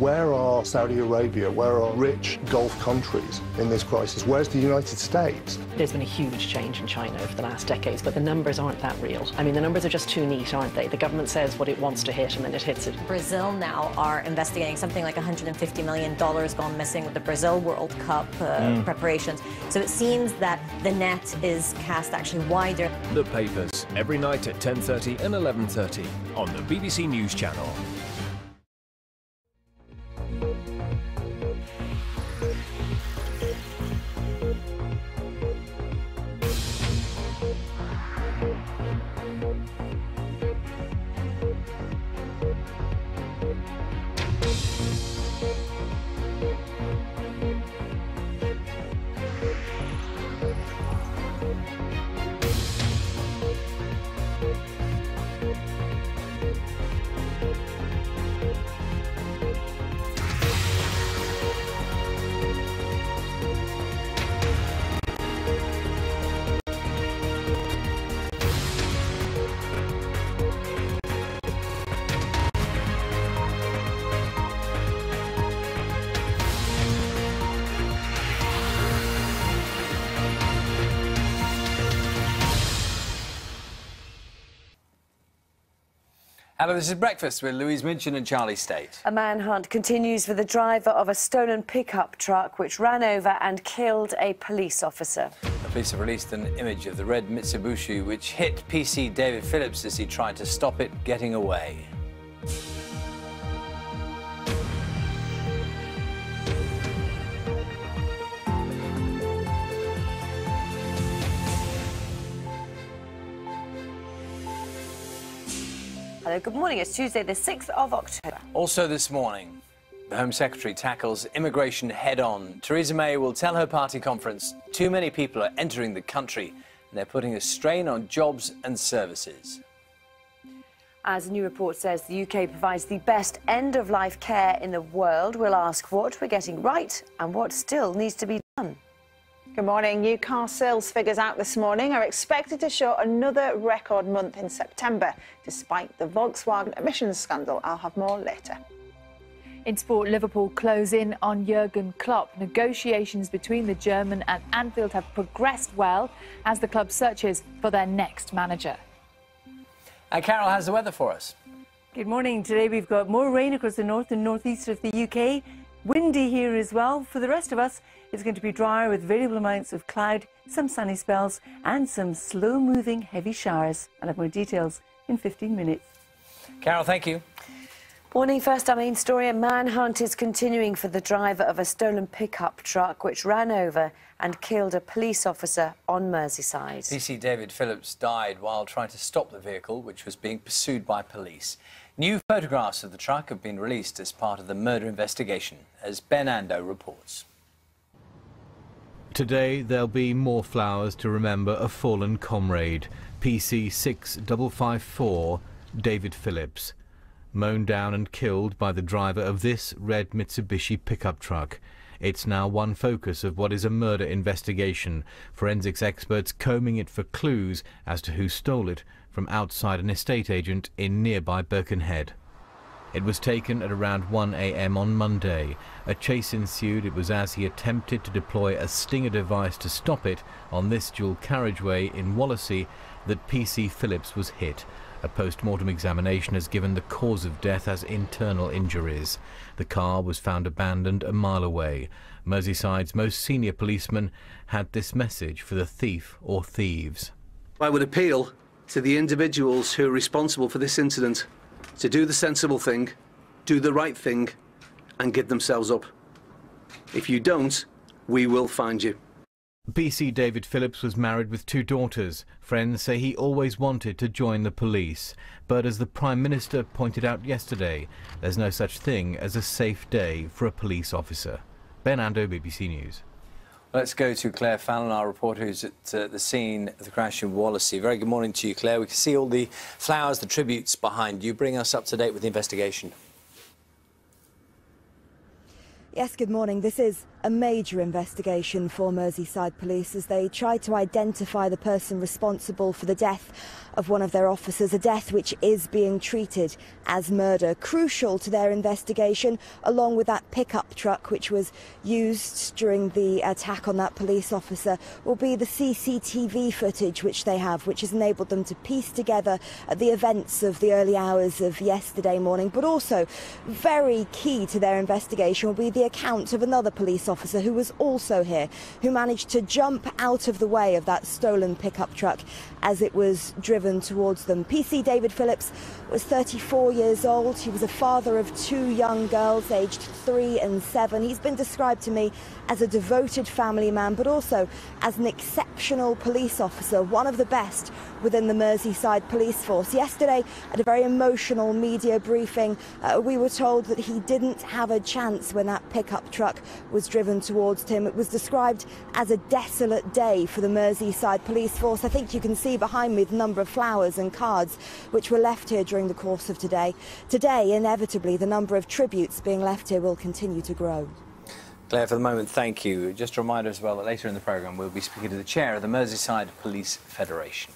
Where are Saudi Arabia? Where are rich Gulf countries in this crisis? Where's the United States? There's been a huge change in China over the last decades, but the numbers aren't that real. I mean, the numbers are just too neat, aren't they? The government says what it wants to hit and then it hits it. Brazil now are investigating something like $150 million gone missing with the Brazil World Cup preparations. So it seems that the net is cast actually wider. The Papers, every night at 10:30 and 11:30 on the BBC News Channel. Hello, this is Breakfast with Louise Minchin and Charlie State. A manhunt continues for the driver of a stolen pickup truck which ran over and killed a police officer. The police have released an image of the red Mitsubishi which hit PC David Phillips as he tried to stop it getting away. Hello, good morning. It's Tuesday, the 6th of October. Also this morning, the Home Secretary tackles immigration head-on. Theresa May will tell her party conference too many people are entering the country and they're putting a strain on jobs and services. As a new report says, the UK provides the best end-of-life care in the world. We'll ask what we're getting right and what still needs to be done. Good morning. New car sales figures out this morning are expected to show another record month in September, despite the Volkswagen emissions scandal. I'll have more later. In sport, Liverpool close in on Jurgen Klopp. Negotiations between the German and Anfield have progressed well as the club searches for their next manager. And Carol has the weather for us. Good morning. Today we've got more rain across the north and northeast of the UK. Windy here as well. For the rest of us, it's going to be drier with variable amounts of cloud, some sunny spells and some slow-moving heavy showers. I'll have more details in 15 minutes. Carol, thank you. Morning. First, our main story. A manhunt is continuing for the driver of a stolen pickup truck which ran over and killed a police officer on Merseyside. PC David Phillips died while trying to stop the vehicle, which was being pursued by police. New photographs of the truck have been released as part of the murder investigation, as Ben Ando reports. Today there'll be more flowers to remember a fallen comrade, PC 6554 David Phillips, mown down and killed by the driver of this red Mitsubishi pickup truck. It's now one focus of what is a murder investigation, forensics experts combing it for clues as to who stole it from outside an estate agent in nearby Birkenhead. It was taken at around 1 a.m. on Monday. A chase ensued. It was as he attempted to deploy a stinger device to stop it on this dual carriageway in Wallasey that PC Phillips was hit. A post-mortem examination has given the cause of death as internal injuries. The car was found abandoned a mile away. Merseyside's most senior policeman had this message for the thief or thieves. I would appeal to the individuals who are responsible for this incident to do the sensible thing, do the right thing, and give themselves up. If you don't, we will find you. PC David Phillips was married with 2 daughters. Friends say he always wanted to join the police. But as the Prime Minister pointed out yesterday, there's no such thing as a safe day for a police officer. Ben Ando, BBC News. Let's go to Claire Fallon, our reporter who's at the scene of the crash in Wallasey. Very good morning to you, Claire. We can see all the flowers, the tributes behind you. Bring us up to date with the investigation. Yes, good morning. This is a major investigation for Merseyside Police as they try to identify the person responsible for the death of one of their officers, a death which is being treated as murder. Crucial to their investigation, along with that pickup truck which was used during the attack on that police officer, will be the CCTV footage which they have, which has enabled them to piece together the events of the early hours of yesterday morning. But also, very key to their investigation will be the account of another police officer who was also here, who managed to jump out of the way of that stolen pickup truck as it was driven towards them. PC David Phillips was 34 years old. He was a father of 2 young girls, aged 3 and 7. He's been described to me as a devoted family man, but also as an exceptional police officer, one of the best within the Merseyside police force. Yesterday, at a very emotional media briefing, we were told that he didn't have a chance when that pickup truck was driven towards him. It was described as a desolate day for the Merseyside police force. I think you can see behind me the number of flowers and cards which were left here during the course of today. Today, inevitably, the number of tributes being left here will continue to grow. Claire, for the moment, thank you. Just a reminder as well that later in the programme we'll be speaking to the chair of the Merseyside Police Federation.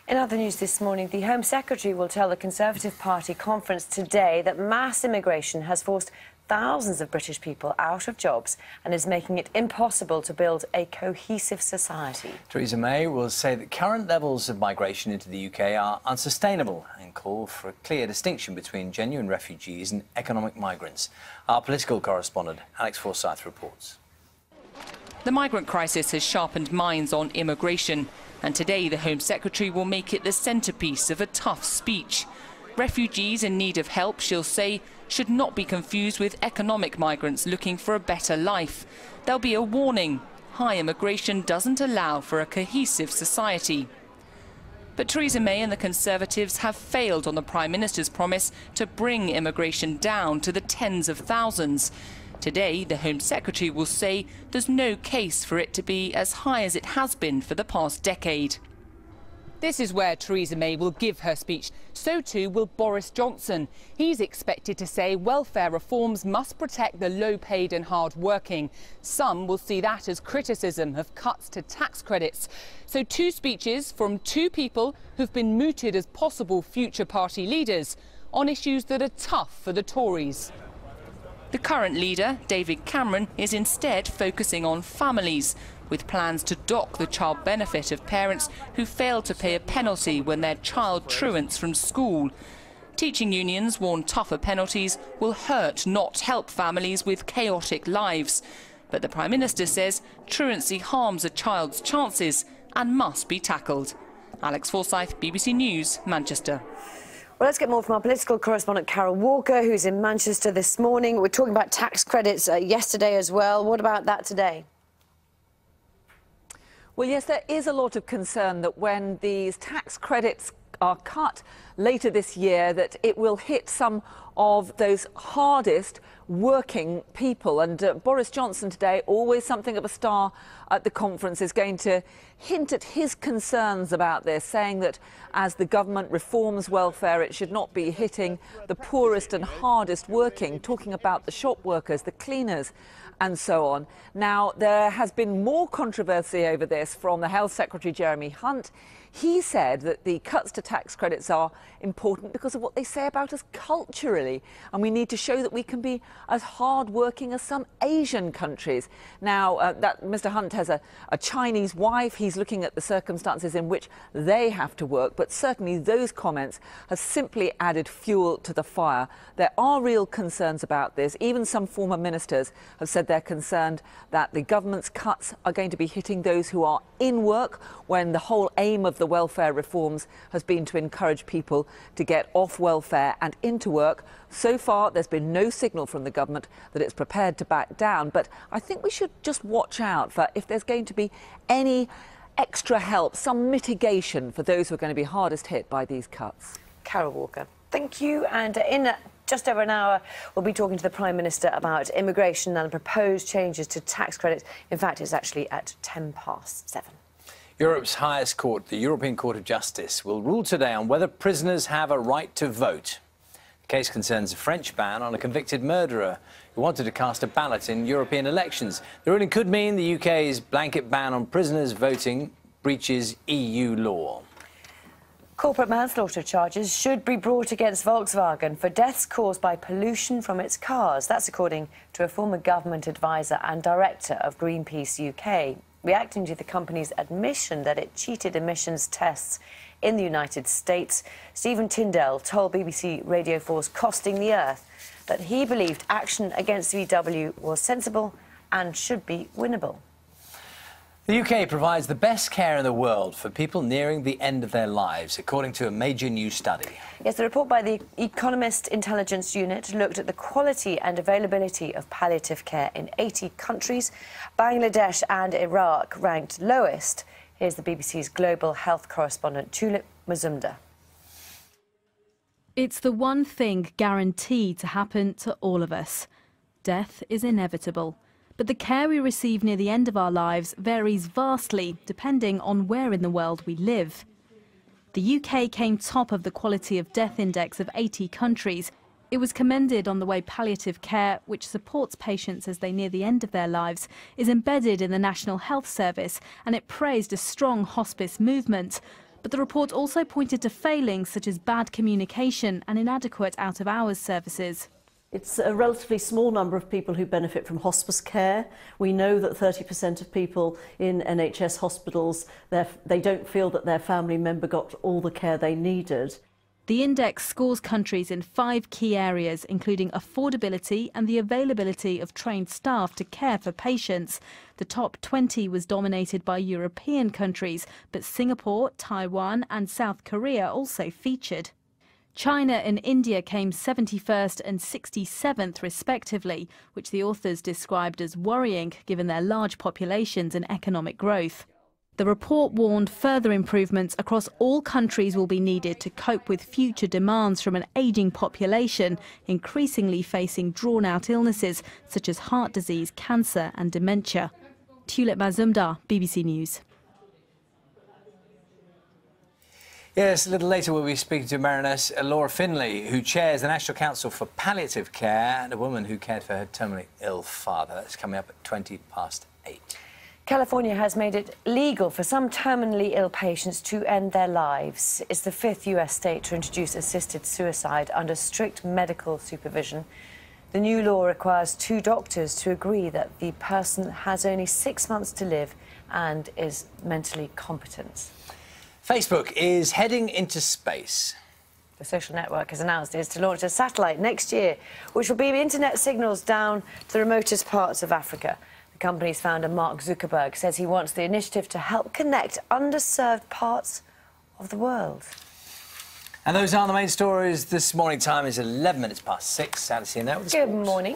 In other news this morning, the Home Secretary will tell the Conservative Party conference today that mass immigration has forced thousands of British people out of jobs and is making it impossible to build a cohesive society. Theresa May will say that current levels of migration into the UK are unsustainable and call for a clear distinction between genuine refugees and economic migrants. Our political correspondent, Alex Forsyth, reports. The migrant crisis has sharpened minds on immigration, and today the Home Secretary will make it the centrepiece of a tough speech. Refugees in need of help, she'll say, should not be confused with economic migrants looking for a better life. There'll be a warning: high immigration doesn't allow for a cohesive society. But Theresa May and the Conservatives have failed on the Prime Minister's promise to bring immigration down to the tens of thousands. Today, the Home Secretary will say there's no case for it to be as high as it has been for the past decade. This is where Theresa May will give her speech. So too will Boris Johnson. He's expected to say welfare reforms must protect the low-paid and hard-working. Some will see that as criticism of cuts to tax credits. So 2 speeches from 2 people who've been mooted as possible future party leaders on issues that are tough for the Tories. The current leader, David Cameron, is instead focusing on families, with plans to dock the child benefit of parents who fail to pay a penalty when their child truants from school. Teaching unions warn tougher penalties will hurt, not help families with chaotic lives. But the Prime Minister says truancy harms a child's chances and must be tackled. Alex Forsyth, BBC News, Manchester. Well, let's get more from our political correspondent Carol Walker, who's in Manchester this morning. We're talking about tax credits yesterday as well. What about that today? Well, yes, there is a lot of concern that when these tax credits are cut later this year, that it will hit some of those hardest working people. And Boris Johnson today, always something of a star at the conference, is going to hint at his concerns about this, saying that as the government reforms welfare, it should not be hitting the poorest and hardest working, talking about the shop workers, the cleaners, and so on. Now, there has been more controversy over this from the Health Secretary, Jeremy Hunt. He said that the cuts to tax credits are important because of what they say about us culturally, and we need to show that we can be as hard-working as some Asian countries. Now, that Mr. Hunt has a Chinese wife. He's looking at the circumstances in which they have to work, but certainly those comments have simply added fuel to the fire. There are real concerns about this. Even some former ministers have said they're concerned that the government's cuts are going to be hitting those who are in work, when the whole aim of the welfare reforms has been to encourage people to get off welfare and into work. So far, there's been no signal from the government that it's prepared to back down. But I think we should just watch out for if there's going to be any extra help, some mitigation for those who are going to be hardest hit by these cuts. Carol Walker, thank you. And in just over an hour, we'll be talking to the Prime Minister about immigration and proposed changes to tax credits. In fact, it's actually at 7:10. Europe's highest court, the European Court of Justice, will rule today on whether prisoners have a right to vote. The case concerns a French ban on a convicted murderer who wanted to cast a ballot in European elections. The ruling could mean the UK's blanket ban on prisoners voting breaches EU law. Corporate manslaughter charges should be brought against Volkswagen for deaths caused by pollution from its cars. That's according to a former government advisor and director of Greenpeace UK, reacting to the company's admission that it cheated emissions tests in the United States. Stephen Tindell told BBC Radio 4's Costing the Earth that he believed action against VW was sensible and should be winnable. The UK provides the best care in the world for people nearing the end of their lives, according to a major new study. Yes, the report by the Economist Intelligence Unit looked at the quality and availability of palliative care in 80 countries. Bangladesh and Iraq ranked lowest. Here's the BBC's global health correspondent, Tulip Mazumdar. It's the one thing guaranteed to happen to all of us. Death is inevitable. But the care we receive near the end of our lives varies vastly depending on where in the world we live. The UK came top of the Quality of Death Index of 80 countries. It was commended on the way palliative care, which supports patients as they near the end of their lives, is embedded in the National Health Service, and it praised a strong hospice movement. But the report also pointed to failings such as bad communication and inadequate out-of-hours services. It's a relatively small number of people who benefit from hospice care. We know that 30% of people in NHS hospitals, they don't feel that their family member got all the care they needed. The index scores countries in 5 key areas, including affordability and the availability of trained staff to care for patients. The top 20 was dominated by European countries, but Singapore, Taiwan and South Korea also featured. China and India came 71st and 67th respectively, which the authors described as worrying given their large populations and economic growth. The report warned further improvements across all countries will be needed to cope with future demands from an ageing population, increasingly facing drawn-out illnesses such as heart disease, cancer and dementia. Tulip Mazumdar, BBC News. Yes, a little later we'll be speaking to Baroness Laura Finlay, who chairs the National Council for Palliative Care, and a woman who cared for her terminally ill father. That's coming up at 8:20. California has made it legal for some terminally ill patients to end their lives. It's the 5th US state to introduce assisted suicide under strict medical supervision. The new law requires 2 doctors to agree that the person has only 6 months to live and is mentally competent. Facebook is heading into space. The social network has announced it is to launch a satellite next year, which will beam internet signals down to the remotest parts of Africa. The company's founder, Mark Zuckerberg, says he wants the initiative to help connect underserved parts of the world. And those are the main stories this morning. Time is 11 minutes past 6. Alice, now with the Good sports. morning.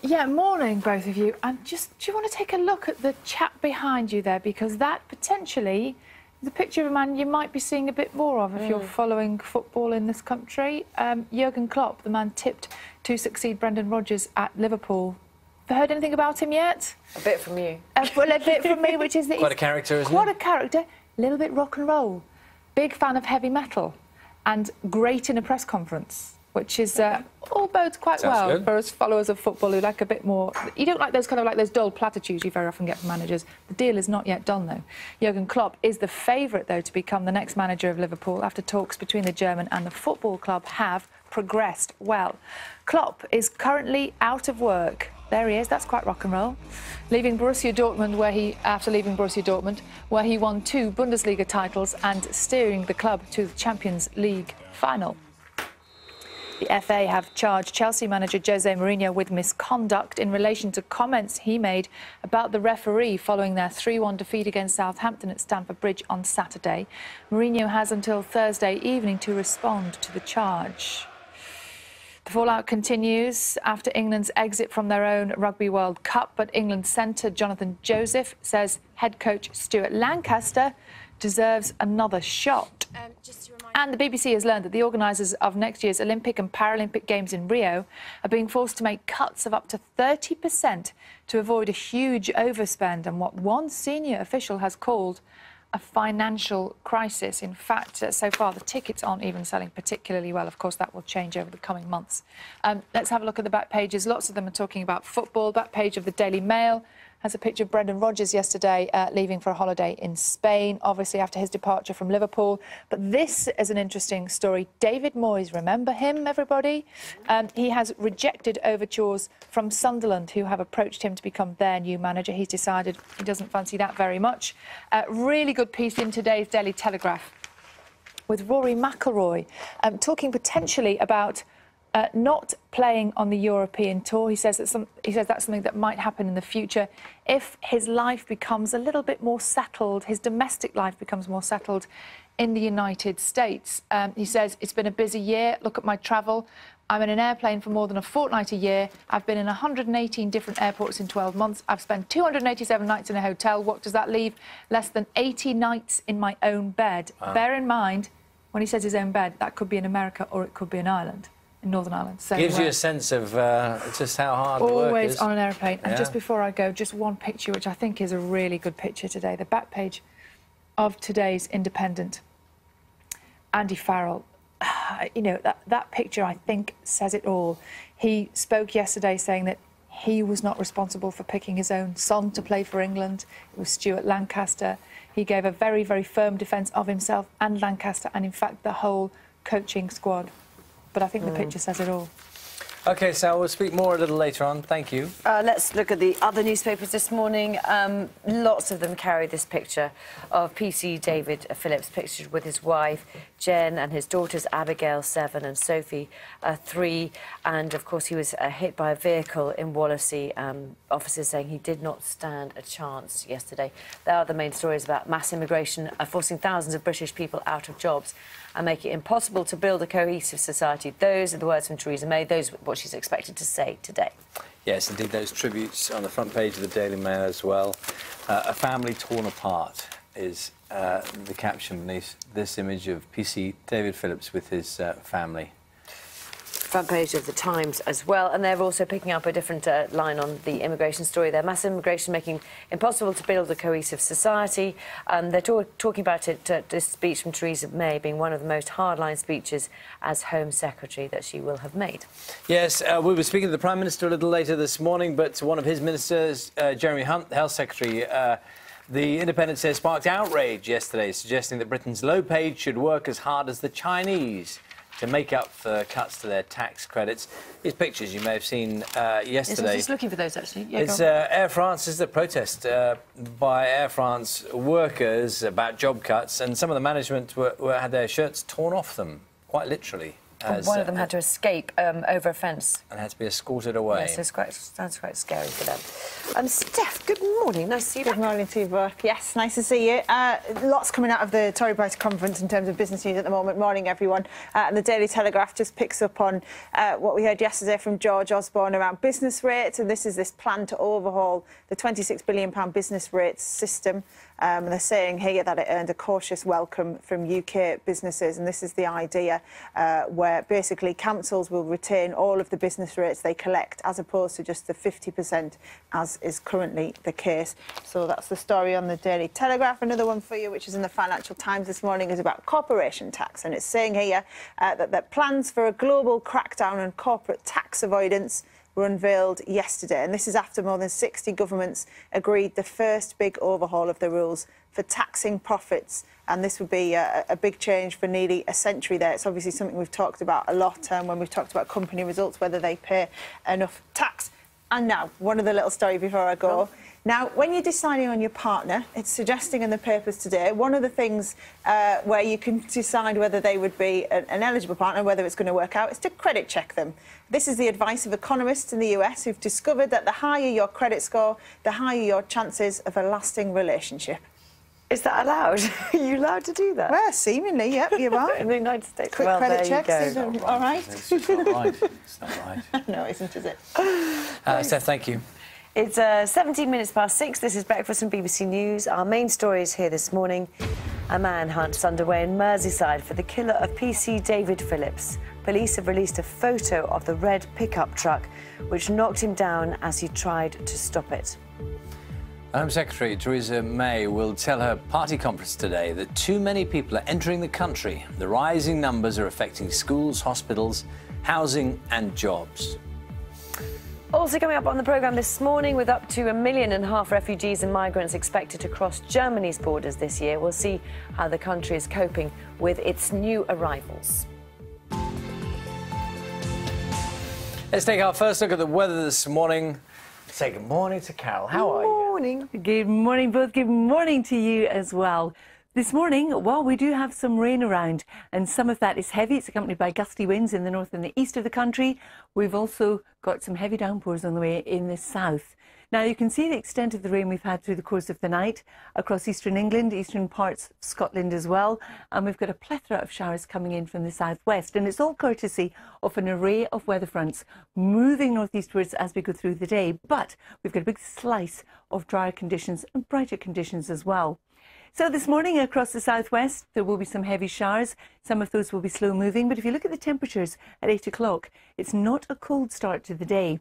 Yeah, morning, both of you. And do you want to take a look at the chap behind you there? Because that potentially is a picture of a man you might be seeing a bit more of if you're following football in this country. Jurgen Klopp, the man tipped to succeed Brendan Rodgers at Liverpool. Have you heard anything about him yet? A bit from you. Well, a bit from me, which is that quite a character, isn't quite he? a character. A little bit rock and roll. Big fan of heavy metal. And great in a press conference, which is all bodes quite Sounds well good. for us followers of football who like a bit more. You don't like those those dull platitudes you very often get from managers. The deal is not yet done, though. Jurgen Klopp is the favourite, though, to become the next manager of Liverpool after talks between the German and the football club have progressed well. Klopp is currently out of work. There he is. That's quite rock and roll. Leaving Borussia Dortmund, after leaving Borussia Dortmund, where he won 2 Bundesliga titles and steering the club to the Champions League final. The FA have charged Chelsea manager Jose Mourinho with misconduct in relation to comments he made about the referee following their 3-1 defeat against Southampton at Stamford Bridge on Saturday. Mourinho has until Thursday evening to respond to the charge. The fallout continues after England's exit from their own Rugby World Cup, but England centre Jonathan Joseph says head coach Stuart Lancaster deserves another shot. And the BBC has learned that the organisers of next year's Olympic and Paralympic Games in Rio are being forced to make cuts of up to 30% to avoid a huge overspend and what one senior official has called a financial crisis. In fact, so far the tickets aren't even selling particularly well. Of course, that will change over the coming months. Let's have a look at the back pages. Lots of them are talking about football. Back page of the Daily Mail has a picture of Brendan Rodgers yesterday leaving for a holiday in Spain, obviously after his departure from Liverpool. But this is an interesting story. David Moyes, remember him, everybody? He has rejected overtures from Sunderland, who have approached him to become their new manager. He's decided he doesn't fancy that very much. Really good piece in today's Daily Telegraph with Rory McIlroy talking potentially about not playing on the European tour. He says that's something that might happen in the future if his life becomes a little bit more settled, his domestic life becomes more settled in the United States. He says, it's been a busy year. Look at my travel. I'm in an airplane for more than a fortnight a year. I've been in 118 different airports in 12 months. I've spent 287 nights in a hotel. What does that leave? Less than 80 nights in my own bed. Wow. Bear in mind, when he says his own bed, that could be in America or it could be in Ireland. In Northern Ireland. So, gives you a sense of just how hard the work is. Always on an aeroplane. And Yeah. just before I go, just one picture, which I think is a really good picture today. The back page of today's Independent. Andy Farrell. You know, that picture, I think, says it all. He spoke yesterday saying that he was not responsible for picking his own son to play for England. It was Stuart Lancaster. He gave a very, very firm defence of himself and Lancaster and, in fact, the whole coaching squad. But I think the picture says it all. OK, Sal, we'll speak more a little later on. Thank you. Let's look at the other newspapers this morning. Lots of them carry this picture of PC David Phillips, pictured with his wife, Jen, and his daughters, Abigail, 7, and Sophie, 3. And, of course, he was hit by a vehicle in Wallasey. Officers saying he did not stand a chance yesterday. There are the main stories about mass immigration forcing thousands of British people out of jobs and make it impossible to build a cohesive society. Those are the words from Theresa May. Those are what she's expected to say today. Yes, indeed, those tributes on the front page of the Daily Mail as well. A family torn apart is the caption beneath this image of PC David Phillips with his family. Front page of the Times as well, and they're also picking up a different line on the immigration story there. Mass immigration making impossible to build a cohesive society. They're talking about it, this speech from Theresa May being one of the most hardline speeches as Home Secretary that she will have made. Yes, we were speaking to the Prime Minister a little later this morning, but one of his ministers, Jeremy Hunt, the Health Secretary, the Independent says sparked outrage yesterday, suggesting that Britain's low-paid should work as hard as the Chinese to make up for cuts to their tax credits. These pictures you may have seen yesterday. Yes, I was just looking for those, actually. Yeah, it's Air France. This is a protest by Air France workers about job cuts, and some of the management had their shirts torn off them, quite literally. One of them had to escape over a fence. And had to be escorted away. Yes, sounds quite scary for them. Steph, good morning. Nice to see you. Good morning to you, Brooke. Yes, nice to see you. Lots coming out of the Tory Party conference in terms of business news at the moment. Morning, everyone. And the Daily Telegraph just picks up on what we heard yesterday from George Osborne around business rates. And this is this plan to overhaul the £26 billion business rates system. And they're saying here that it earned a cautious welcome from UK businesses. And this is the idea where basically councils will retain all of the business rates they collect as opposed to just the 50% as is currently the case. So that's the story on the Daily Telegraph. Another one for you, which is in the Financial Times this morning, is about corporation tax. And it's saying here that plans for a global crackdown on corporate tax avoidance were unveiled yesterday, and this is after more than 60 governments agreed the first big overhaul of the rules for taxing profits, and this would be a big change for nearly a century there. It's obviously something we've talked about a lot when we've talked about company results, whether they pay enough tax. And now, one other little story before I go. Now, when you're deciding on your partner, it's suggesting in the papers today, one of the things where you can decide whether they would be an eligible partner, whether it's going to work out, is to credit check them. This is the advice of economists in the US who've discovered that the higher your credit score, the higher your chances of a lasting relationship. Is that allowed? Are you allowed to do that? Well, seemingly, yep, you are. In the United States. Quick credit checks. All right. It's not right. It's not right. No, it isn't, is it? Steph, thank you. It's 17 minutes past 6. This is Breakfast from BBC News. Our main story is here this morning. A manhunt's underway in Merseyside for the killer of PC David Phillips. Police have released a photo of the red pickup truck which knocked him down as he tried to stop it. Home Secretary Theresa May will tell her party conference today that too many people are entering the country. The rising numbers are affecting schools, hospitals, housing and jobs. Also coming up on the programme this morning, with up to 1.5 million refugees and migrants expected to cross Germany's borders this year, we'll see how the country is coping with its new arrivals. Let's take our first look at the weather this morning. Say good morning to Carol. How are you? Morning. Good morning, both. Good morning to you as well. This morning, well, we do have some rain around, and some of that is heavy. It's accompanied by gusty winds in the north and the east of the country. We've also got some heavy downpours on the way in the south. Now, you can see the extent of the rain we've had through the course of the night across eastern England, eastern parts of Scotland as well. And we've got a plethora of showers coming in from the southwest. And it's all courtesy of an array of weather fronts moving northeastwards as we go through the day. But we've got a big slice of drier conditions and brighter conditions as well. So this morning across the southwest, there will be some heavy showers. Some of those will be slow moving. But if you look at the temperatures at 8 o'clock, it's not a cold start to the day.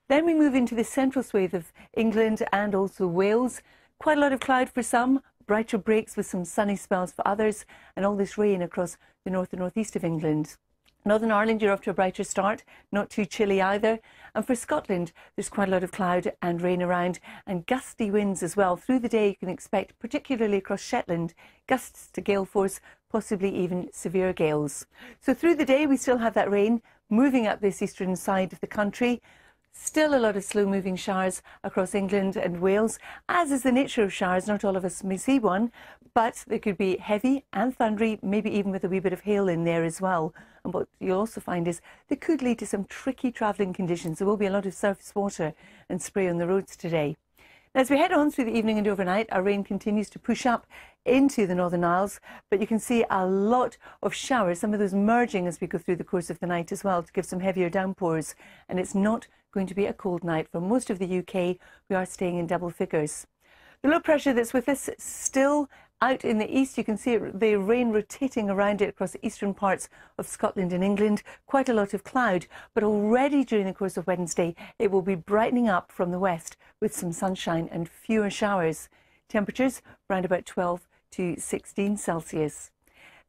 Then we move into the central swathe of England and also Wales. Quite a lot of cloud for some, brighter breaks with some sunny spells for others, and all this rain across the north and northeast of England. Northern Ireland, you're off to a brighter start, not too chilly either. And for Scotland, there's quite a lot of cloud and rain around, and gusty winds as well. Through the day, you can expect, particularly across Shetland, gusts to gale force, possibly even severe gales. So through the day, we still have that rain moving up this eastern side of the country. Still a lot of slow-moving showers across England and Wales, as is the nature of showers. Not all of us may see one, but they could be heavy and thundery, maybe even with a wee bit of hail in there as well. And what you'll also find is they could lead to some tricky travelling conditions. There will be a lot of surface water and spray on the roads today. Now, as we head on through the evening and overnight, our rain continues to push up into the Northern Isles, but you can see a lot of showers, some of those merging as we go through the course of the night as well, to give some heavier downpours. And it's not going to be a cold night. For most of the UK, we are staying in double figures. The low pressure that's with us still out in the east. You can see the rain rotating around it across the eastern parts of Scotland and England. Quite a lot of cloud, but already during the course of Wednesday, it will be brightening up from the west with some sunshine and fewer showers. Temperatures around about 12 to 16 Celsius.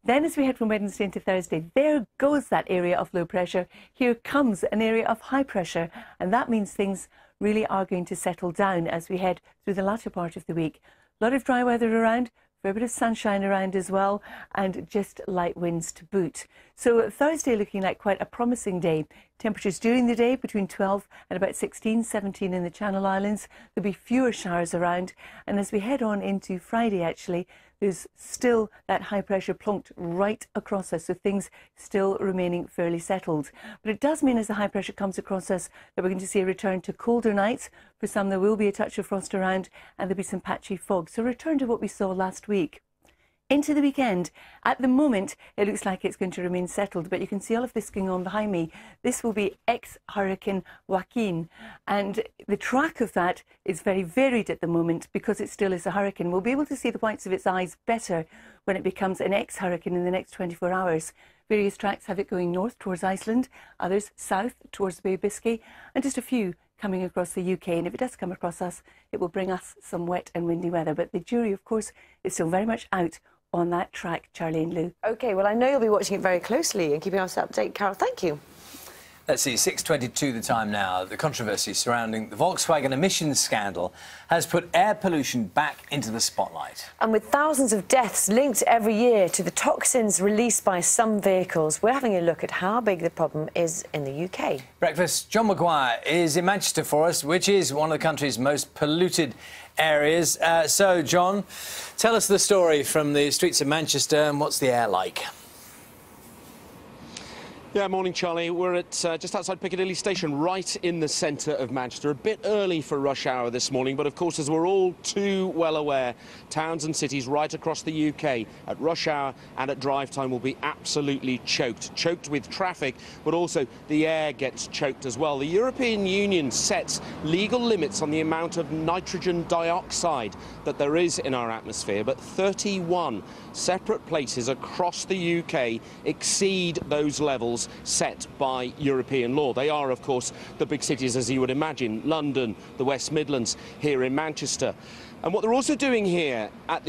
Then as we head from Wednesday into Thursday, there goes that area of low pressure. Here comes an area of high pressure, and that means things really are going to settle down as we head through the latter part of the week. A lot of dry weather around, for a bit of sunshine around as well, and just light winds to boot. So Thursday looking like quite a promising day. Temperatures during the day between 12 and about 16, 17 in the Channel Islands. There'll be fewer showers around. And as we head on into Friday, actually, there's still that high pressure plonked right across us, so things still remaining fairly settled. But it does mean as the high pressure comes across us that we're going to see a return to colder nights. For some, there will be a touch of frost around, and there'll be some patchy fog. So a return to what we saw last week. Into the weekend, at the moment, it looks like it's going to remain settled, but you can see all of this going on behind me. This will be ex-Hurricane Joaquin, and the track of that is very varied at the moment because it still is a hurricane. We'll be able to see the whites of its eyes better when it becomes an ex-hurricane in the next 24 hours. Various tracks have it going north towards Iceland, others south towards the Bay of Biscay, and just a few coming across the UK. And if it does come across us, it will bring us some wet and windy weather. But the jury, of course, is still very much out on that track, Charlie and Lou. OK, well, I know you'll be watching it very closely and keeping us up to date. Carol, thank you. Let's see, 6:22 the time now. The controversy surrounding the Volkswagen emissions scandal has put air pollution back into the spotlight. And with thousands of deaths linked every year to the toxins released by some vehicles, we're having a look at how big the problem is in the UK. Breakfast, John Maguire is in Manchester for us, which is one of the country's most polluted areas. So, John, tell us the story from the streets of Manchester and what's the air like? Yeah, morning, Charlie. We're at just outside Piccadilly Station, right in the centre of Manchester. A bit early for rush hour this morning, but of course, as we're all too well aware, towns and cities right across the UK at rush hour and at drive time will be absolutely choked with traffic, but also the air gets choked as well. The European Union sets legal limits on the amount of nitrogen dioxide that there is in our atmosphere, but 31 separate places across the UK exceed those levels set by European law. They are, of course, the big cities, as you would imagine, London, the West Midlands, here in Manchester. And what they're also doing here at